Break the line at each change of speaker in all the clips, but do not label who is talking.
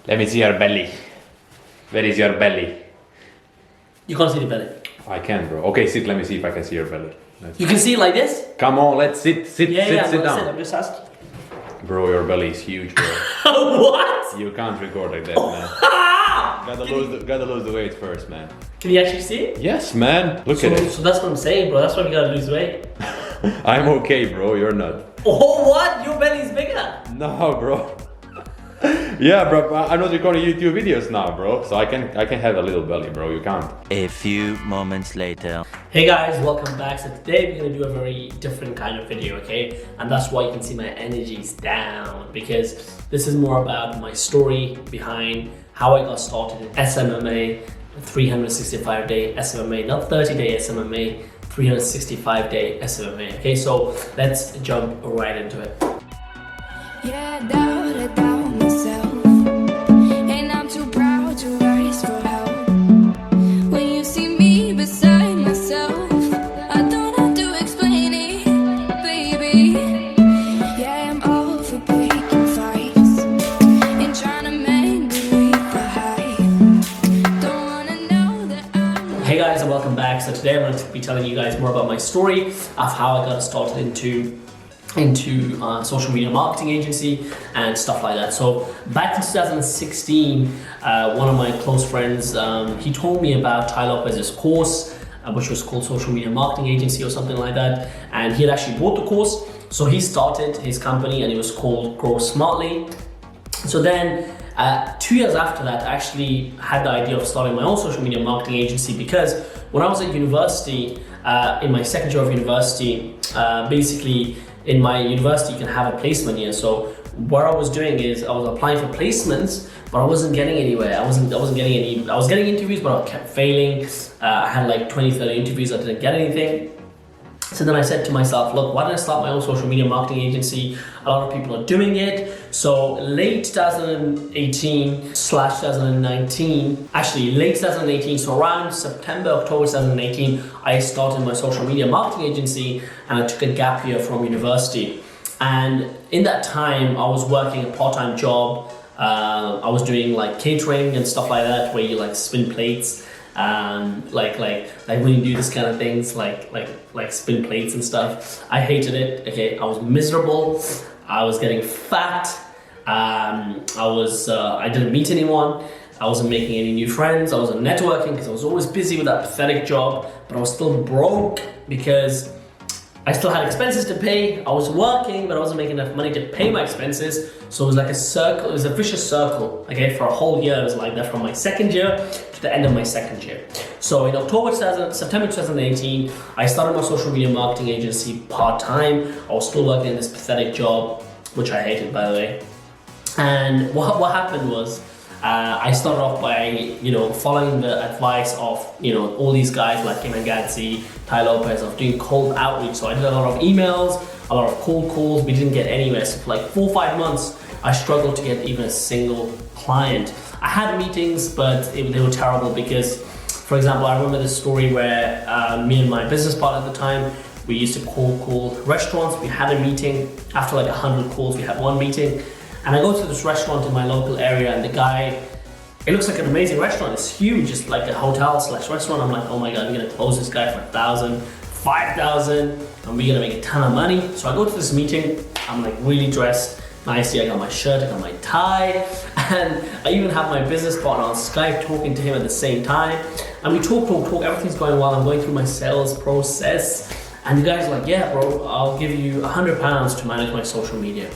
Let me see your belly. Where is your belly?
You can't see the belly.
I can, bro. Okay, sit. Let me see if I can see your belly.
You can see it like this?
Come on, let's sit
I'm
down.
I'm just asking.
Bro, your belly is huge, bro.
What?
You can't record like that, man. Gotta lose the weight first, man.
Can you actually see it?
Yes, man. Look at it.
So that's what I'm saying, bro. That's why you gotta lose weight.
I'm okay, bro. You're not.
Oh, what? Your belly's bigger.
No, bro. Yeah, bro. I'm not recording YouTube videos now, bro. So I can have a little belly, bro. You can't.
A few moments later.
Hey guys, welcome back. So today we're gonna do a very different kind of video, okay? And that's why you can see my energy's down, because this is more about my story behind how I got started in SMMA, 365-day SMMA, not 30-day SMMA, 365-day SMMA. Okay, so let's jump right into it.
Yeah, doubt myself, and I'm too proud to rise for help. When you see me beside myself, I don't have to explain it, baby. Yeah, I'm all for breaking fights and trying to mend it with the hype. Don't wanna know that I'm.
Hey guys, and welcome back. So today I'm going to be telling you guys more about my story of how I got started into social media marketing agency and stuff like that. So back in 2016, one of my close friends, he told me about Ty Lopez's course, which was called Social Media Marketing Agency or something like that. And he had actually bought the course. So he started his company and it was called Grow Smartly. So then 2 years after that, I actually had the idea of starting my own social media marketing agency, because when I was at university, in my second year of university, basically in my university you can have a placement year. So what I was doing is I was applying for placements, but I wasn't getting anywhere. I wasn't getting any. I was getting interviews, but I kept failing. I had like 20-30 interviews. I didn't get anything. So then I said to myself, look, why don't I start my own social media marketing agency? A lot of people are doing it. So late 2018/2019, actually late 2018, so around September, October 2018, I started my social media marketing agency, and I took a gap year from university. And in that time, I was working a part-time job. I was doing like catering and stuff like that, where you like spin plates. Like when you do this kind of things, like spin plates and stuff. I hated it. Okay, I was miserable. I was getting fat. I didn't meet anyone. I wasn't making any new friends. I wasn't networking because I was always busy with that pathetic job. But I was still broke because I still had expenses to pay. I was working, but I wasn't making enough money to pay my expenses. So it was like a circle. It was a vicious circle. Okay, for a whole year, it was like that from my second year to the end of my second year. So in September 2018, I started my social media marketing agency part-time. I was still working in this pathetic job, which I hated, by the way. And what happened was, I started off by, following the advice of, all these guys like Kim and Gadsy, Ty Lopez, of doing cold outreach. So I did a lot of emails, a lot of cold calls. We didn't get anywhere. So for like 4 or 5 months, I struggled to get even a single client. I had meetings, but they were terrible because, for example, I remember this story where me and my business partner at the time, we used to cold call restaurants. We had a meeting. After like 100 calls, we had one meeting. And I go to this restaurant in my local area, and the guy, it looks like an amazing restaurant. It's huge, it's like a hotel/restaurant. I'm like, oh my God, we're gonna close this guy for 1,000, 5,000, and we're gonna make a ton of money. So I go to this meeting, I'm like really dressed nicely. I got my shirt, I got my tie, and I even have my business partner on Skype talking to him at the same time. And we talk, everything's going well. I'm going through my sales process. And the guy's like, yeah, bro, I'll give you £100 to manage my social media.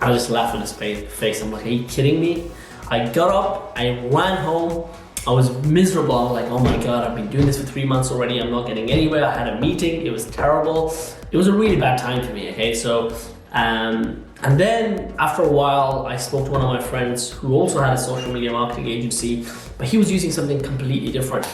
I just laughed in his face. I'm like, are you kidding me? I got up, I ran home. I was miserable. I was like, oh my God, I've been doing this for 3 months already. I'm not getting anywhere. I had a meeting. It was terrible. It was a really bad time for me, okay? So, and then after a while, I spoke to one of my friends who also had a social media marketing agency, but he was using something completely different.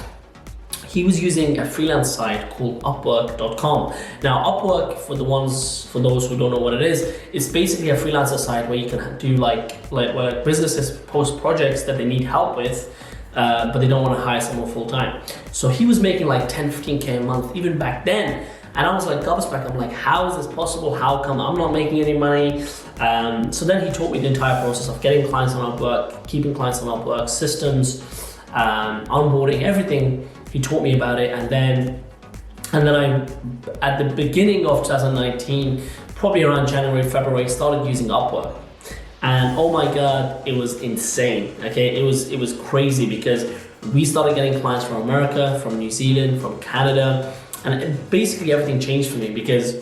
He was using a freelance site called Upwork.com. Now, Upwork, for those who don't know what it is, it's basically a freelancer site where you can do like where businesses post projects that they need help with, but they don't want to hire someone full time. So he was making like 10, 15K a month. Even back then, And I was like gobsmacked. I'm like, how is this possible? How come I'm not making any money? So then he taught me the entire process of getting clients on Upwork, keeping clients on Upwork, systems, onboarding, everything. He taught me about it, and then I, at the beginning of 2019, probably around January, February, started using Upwork. And oh my God, it was insane. Okay, it was crazy because we started getting clients from America, from New Zealand, from Canada, and basically everything changed for me because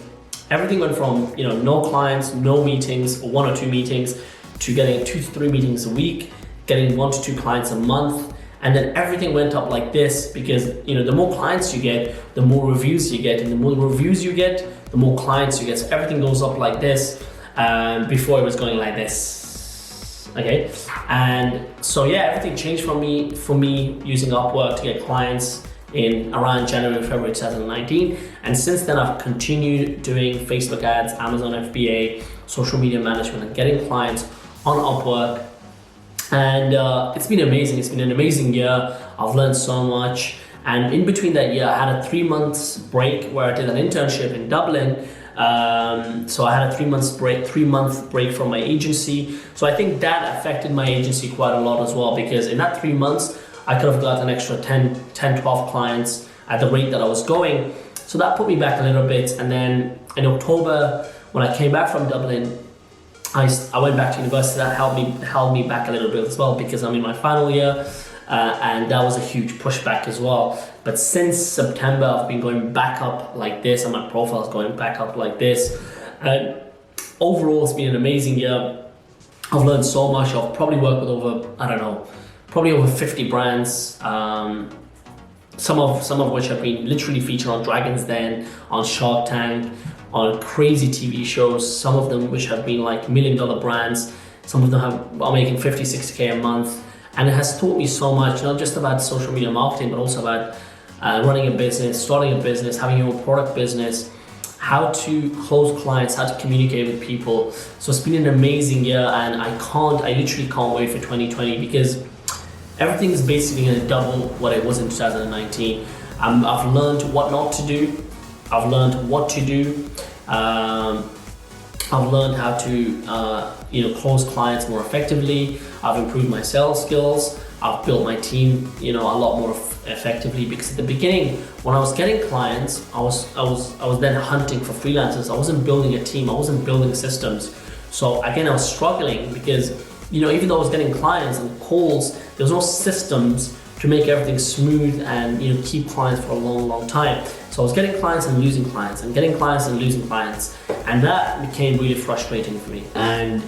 everything went from no clients, no meetings, or 1 or 2 meetings, to getting 2 to 3 meetings a week, getting 1 to 2 clients a month. And then everything went up like this because the more clients you get, the more reviews you get, and the more reviews you get, the more clients you get. So everything goes up like this. Before it was going like this, okay? And so yeah, everything changed for me using Upwork to get clients in around January, February 2019. And since then I've continued doing Facebook ads, Amazon FBA, social media management, and getting clients on Upwork. And it's been amazing. It's been an amazing year. I've learned so much. And in between that year, I had a 3 months break where I did an internship in Dublin. So I had a 3 month break from my agency. So I think that affected my agency quite a lot as well, because in that 3 months, I could have got an extra 10, 12 clients at the rate that I was going. So that put me back a little bit. And then in October, when I came back from Dublin, I went back to university. That held me back a little bit as well, because I'm in my final year. And that was a huge pushback as well. But since September, I've been going back up like this, and my profile is going back up like this. And overall, it's been an amazing year. I've learned so much. I've probably worked with over 50 brands. Some of which have been literally featured on Dragon's Den, on Shark Tank, on crazy TV shows. Some of them which have been like $1 million brands. Some of them are making 50, 60K a month. And it has taught me so much, not just about social media marketing, but also about running a business, starting a business, having your own product business, how to close clients, how to communicate with people. So it's been an amazing year, and I literally can't wait for 2020, because everything is basically going to double what it was in 2019. I've learned what not to do. I've learned what to do. I've learned how to close clients more effectively. I've improved my sales skills. I've built my team a lot more effectively, because at the beginning, when I was getting clients, I was then hunting for freelancers. I wasn't building a team. I wasn't building systems. So again, I was struggling because even though I was getting clients and calls, there was no systems to make everything smooth and keep clients for a long time. So I was getting clients and losing clients, and getting clients and losing clients, and that became really frustrating for me. And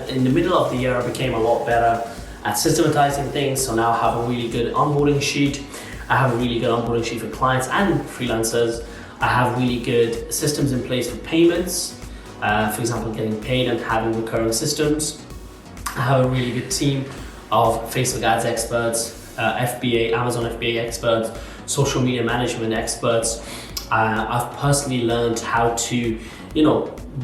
in the middle of the year, I became a lot better at systematizing things. So now I have a really good onboarding sheet. I have a really good onboarding sheet for clients and freelancers. I have really good systems in place for payments. For example, getting paid and having recurring systems. I have a really good team of Facebook ads experts, FBA, Amazon FBA experts, social media management experts. I've personally learned how to,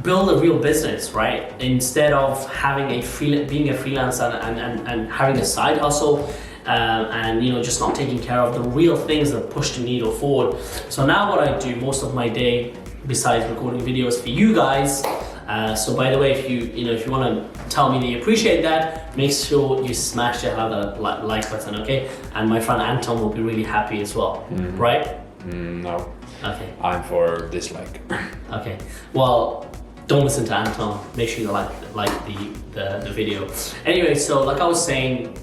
build a real business, right? Instead of having being a freelancer and having a side hustle, and just not taking care of the real things that push the needle forward. So now what I do most of my day, besides recording videos for you guys. So by the way, if you want to tell me that you appreciate that, make sure you smash the hell out of that like button, okay? And my friend Anton will be really happy as well, right?
No.
Okay.
I'm for dislike.
Okay. Well, don't listen to Anton. Make sure you like the video. Anyway, so like I was saying,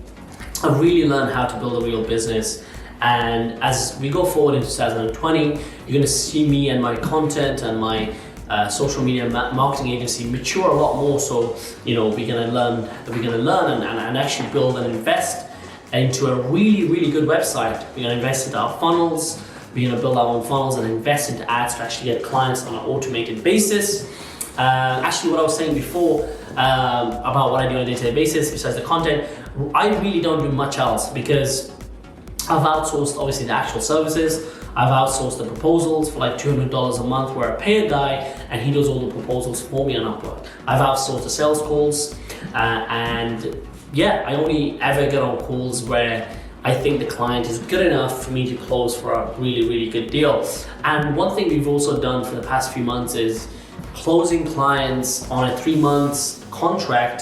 I really learned how to build a real business. And as we go forward in 2020, you're going to see me and my content and my social media marketing agency mature a lot more. So we're gonna learn and actually build and invest into a really good website. We're gonna invest into our funnels. We're gonna build our own funnels and invest into ads to actually get clients on an automated basis. Actually, what I was saying before about what I do on a day-to-day basis, besides the content, I really don't do much else, because I've outsourced obviously the actual services. I've outsourced the proposals for like $200 a month, where I pay a guy and he does all the proposals for me on Upwork. I've outsourced the sales calls, and yeah, I only ever get on calls where I think the client is good enough for me to close for a really, really good deal. And one thing we've also done for the past few months is closing clients on a 3 months contract,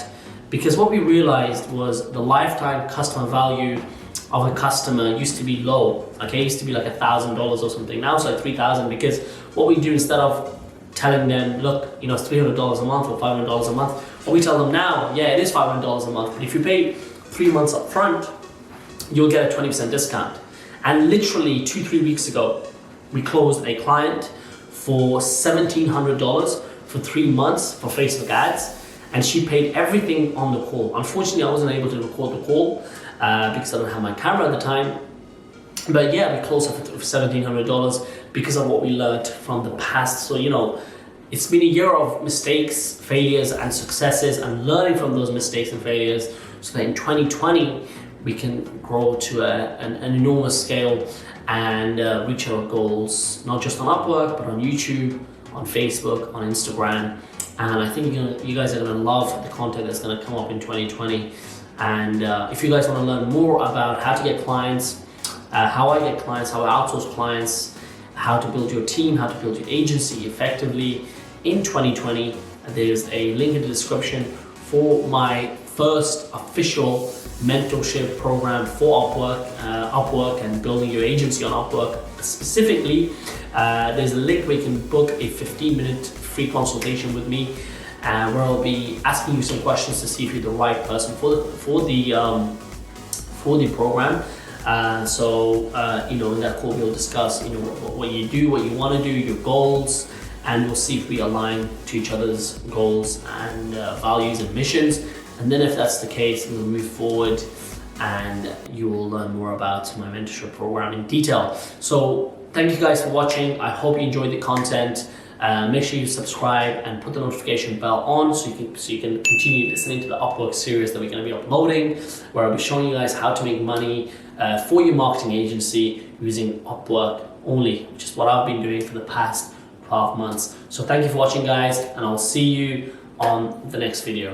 because what we realized was the lifetime customer value of a customer used to be low. Okay, it used to be like $1,000 or something. Now it's like 3,000, because what we do, instead of telling them, look, you know, it's $300 a month or $500 a month, what we tell them now, yeah, it is $500 a month, but if you pay 3 months up front, you'll get a 20% discount. And literally 2-3 weeks ago, we closed a client for $1,700 for 3 months for Facebook ads, and she paid everything on the call. Unfortunately, I wasn't able to record the call because I don't have my camera at the time. But yeah, we closed it for $1,700 because of what we learned from the past. So, you know, it's been a year of mistakes, failures, and successes, and learning from those mistakes and failures, so that in 2020, we can grow to an enormous scale and reach our goals, not just on Upwork, but on YouTube, on Facebook, on Instagram. And I think you guys are gonna love the content that's gonna come up in 2020. And if you guys wanna learn more about how to get clients, how I get clients, how I outsource clients, how to build your team, how to build your agency effectively in 2020, there's a link in the description for my first official mentorship program for Upwork and building your agency on Upwork specifically. There's a link where you can book a 15-minute free consultation with me, where I'll be asking you some questions to see if you're the right person for the program. You know, in that call we'll discuss, you know, what you do, what you want to do, your goals, and we'll see if we align to each other's goals and values and missions. And then if that's the case, we'll move forward and you will learn more about my mentorship program in detail. So thank you guys for watching. I hope you enjoyed the content. Make sure you subscribe and put the notification bell on so you can continue listening to the Upwork series that we're going to be uploading, where I'll be showing you guys how to make money for your marketing agency using Upwork only, which is what I've been doing for the past 12 months. So thank you for watching, guys, and I'll see you on the next video.